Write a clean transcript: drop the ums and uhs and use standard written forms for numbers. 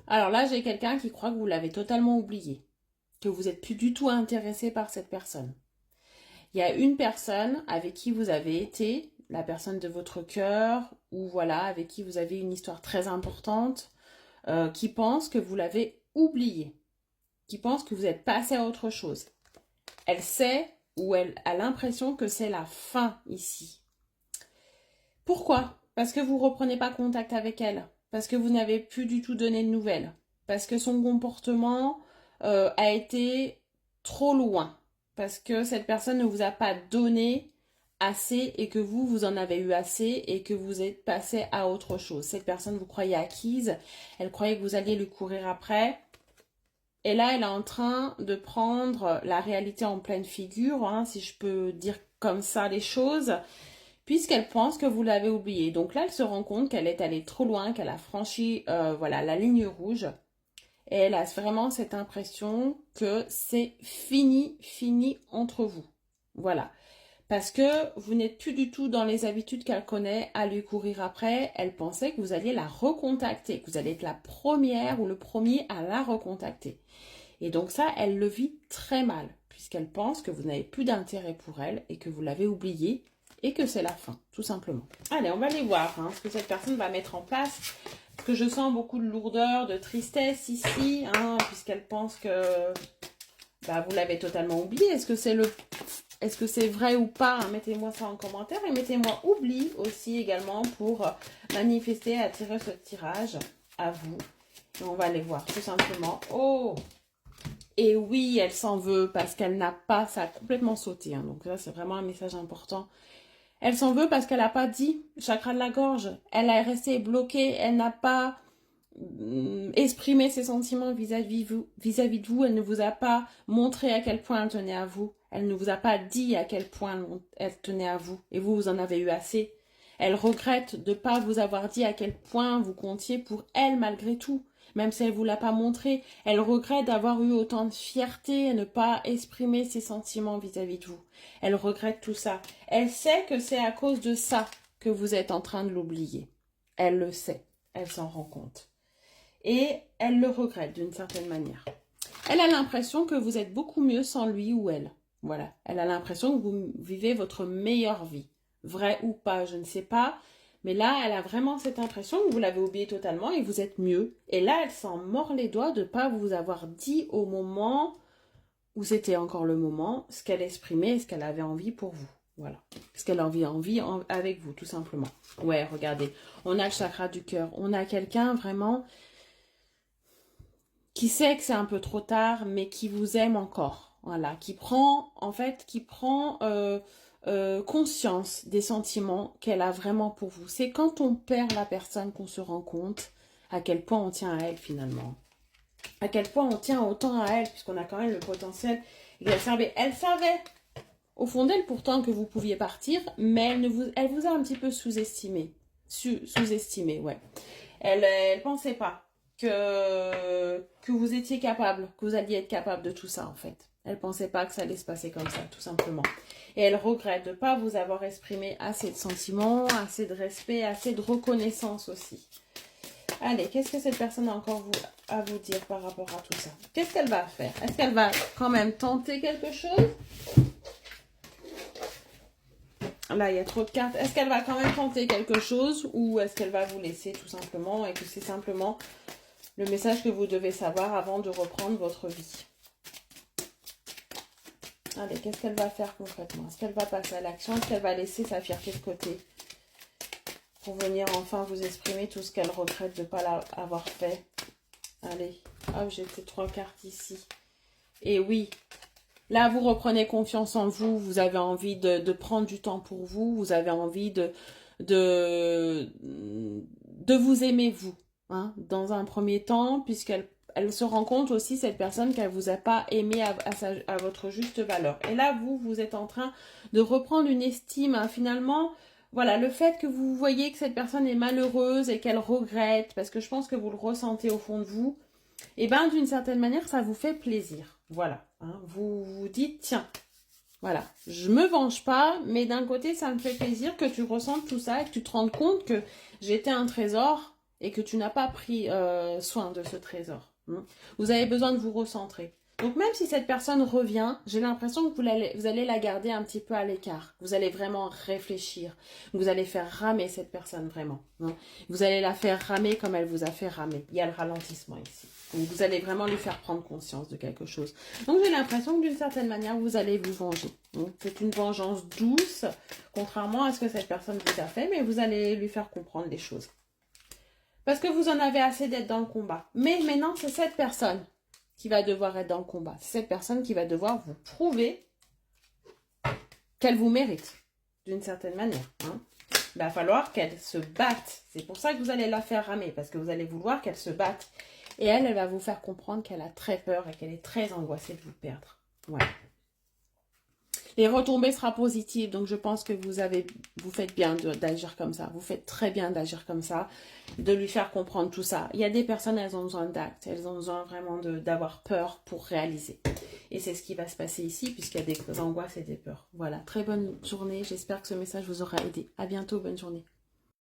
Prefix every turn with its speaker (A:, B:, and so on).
A: Alors là, j'ai quelqu'un qui croit que vous l'avez totalement oublié, que vous n'êtes plus du tout intéressé par cette personne. Il y a une personne avec qui vous avez été, la personne de votre cœur, ou voilà, avec qui vous avez une histoire très importante, qui pense que vous l'avez oublié, qui pense que vous êtes passé à autre chose. Elle sait ou elle a l'impression que c'est la fin ici. Pourquoi? Parce que vous ne reprenez pas contact avec elle, parce que vous n'avez plus du tout donné de nouvelles, parce que son comportement a été trop loin, parce que cette personne ne vous a pas donné assez et que vous en avez eu assez et que vous êtes passé à autre chose. Cette personne, vous croyez acquise, elle croyait que vous alliez lui courir après. Et là, elle est en train de prendre la réalité en pleine figure, hein, si je peux dire comme ça les choses, puisqu'elle pense que vous l'avez oubliée. Donc là, elle se rend compte qu'elle est allée trop loin, qu'elle a franchi voilà, la ligne rouge. Et elle a vraiment cette impression que c'est fini, fini entre vous. Voilà. Parce que vous n'êtes plus du tout dans les habitudes qu'elle connaît à lui courir après. Elle pensait que vous alliez la recontacter, que vous allez être la première ou le premier à la recontacter. Et donc ça, elle le vit très mal, puisqu'elle pense que vous n'avez plus d'intérêt pour elle et que vous l'avez oubliée et que c'est la fin, tout simplement. Allez, on va aller voir ce que cette personne va mettre en place. Parce que je sens beaucoup de lourdeur, de tristesse ici, puisqu'elle pense que vous l'avez totalement oublié. Est-ce que c'est vrai ou pas? Mettez-moi ça en commentaire et mettez-moi oubli aussi également pour manifester, attirer ce tirage à vous. Et on va aller voir tout simplement. Oh! Et oui, elle s'en veut parce qu'elle n'a pas, ça a complètement sauté. Donc là, c'est vraiment un message important. Elle s'en veut parce qu'elle n'a pas dit chakra de la gorge. Elle est restée bloquée. Elle n'a pas exprimé ses sentiments vis-à-vis de vous. Elle ne vous a pas montré à quel point elle tenait à vous. Elle ne vous a pas dit à quel point elle tenait à vous. Et vous en avez eu assez. Elle regrette de ne pas vous avoir dit à quel point vous comptiez pour elle malgré tout. Même si elle ne vous l'a pas montré, elle regrette d'avoir eu autant de fierté et ne pas exprimer ses sentiments vis-à-vis de vous. Elle regrette tout ça. Elle sait que c'est à cause de ça que vous êtes en train de l'oublier. Elle le sait. Elle s'en rend compte. Et elle le regrette d'une certaine manière. Elle a l'impression que vous êtes beaucoup mieux sans lui ou elle. Voilà. Elle a l'impression que vous vivez votre meilleure vie. Vrai ou pas, je ne sais pas. Mais là, elle a vraiment cette impression que vous l'avez oublié totalement et vous êtes mieux. Et là, elle s'en mord les doigts de ne pas vous avoir dit au moment où c'était encore le moment, ce qu'elle exprimait et ce qu'elle avait envie pour vous. Voilà. Ce qu'elle avait envie avec vous, tout simplement. Ouais, regardez. On a le chakra du cœur. On a quelqu'un vraiment qui sait que c'est un peu trop tard, mais qui vous aime encore. Voilà. Qui prend conscience des sentiments qu'elle a vraiment pour vous. C'est quand on perd la personne qu'on se rend compte à quel point on tient à elle finalement. À quel point on tient autant à elle, puisqu'on a quand même le potentiel exacerbé. Elle savait, au fond d'elle pourtant, que vous pouviez partir, mais elle vous a un petit peu sous-estimé. Sous-estimé, ouais. Elle pensait pas que vous étiez capable, que vous alliez être capable de tout ça en fait. Elle pensait pas que ça allait se passer comme ça, tout simplement. Et elle regrette de ne pas vous avoir exprimé assez de sentiments, assez de respect, assez de reconnaissance aussi. Allez, qu'est-ce que cette personne a encore à vous dire par rapport à tout ça? Qu'est-ce qu'elle va faire? Est-ce qu'elle va quand même tenter quelque chose? Là, il y a trop de cartes. Est-ce qu'elle va quand même tenter quelque chose ou est-ce qu'elle va vous laisser tout simplement et que c'est simplement le message que vous devez savoir avant de reprendre votre vie? Allez, qu'est-ce qu'elle va faire concrètement? Est-ce qu'elle va passer à l'action? Est-ce qu'elle va laisser sa fierté de côté pour venir enfin vous exprimer tout ce qu'elle regrette de ne pas l'avoir fait? Allez, hop, j'ai fait 3 cartes ici. Et oui, là, vous reprenez confiance en vous. Vous avez envie de prendre du temps pour vous. Vous avez envie de vous aimer, vous. Dans un premier temps, puisqu'elle se rend compte aussi, cette personne, qu'elle vous a pas aimé à votre juste valeur. Et là, vous êtes en train de reprendre une estime. Finalement, voilà, le fait que vous voyez que cette personne est malheureuse et qu'elle regrette, parce que je pense que vous le ressentez au fond de vous, et bien, d'une certaine manière, ça vous fait plaisir. Voilà. Vous vous dites, tiens, voilà, je me venge pas, mais d'un côté, ça me fait plaisir que tu ressentes tout ça et que tu te rendes compte que j'étais un trésor et que tu n'as pas pris soin de ce trésor. Vous avez besoin de vous recentrer. Donc même si cette personne revient, j'ai l'impression que vous allez la garder un petit peu à l'écart. Vous allez vraiment réfléchir. Vous allez faire ramer cette personne vraiment. Vous allez la faire ramer comme elle vous a fait ramer. Il y a le ralentissement ici. Donc vous allez vraiment lui faire prendre conscience de quelque chose. Donc j'ai l'impression que d'une certaine manière, vous allez vous venger. C'est une vengeance douce, contrairement à ce que cette personne vous a fait, mais vous allez lui faire comprendre les choses. Parce que vous en avez assez d'être dans le combat. Mais maintenant, c'est cette personne qui va devoir être dans le combat. C'est cette personne qui va devoir vous prouver qu'elle vous mérite, d'une certaine manière. Il va falloir qu'elle se batte. C'est pour ça que vous allez la faire ramer, parce que vous allez vouloir qu'elle se batte. Et elle va vous faire comprendre qu'elle a très peur et qu'elle est très angoissée de vous perdre. Voilà. Les retombées seront positives, donc je pense que vous faites bien d'agir comme ça. Vous faites très bien d'agir comme ça, de lui faire comprendre tout ça. Il y a des personnes, elles ont besoin d'actes, elles ont besoin vraiment d'avoir peur pour réaliser. Et c'est ce qui va se passer ici, puisqu'il y a des angoisses et des peurs. Voilà, très bonne journée. J'espère que ce message vous aura aidé. À bientôt, bonne journée.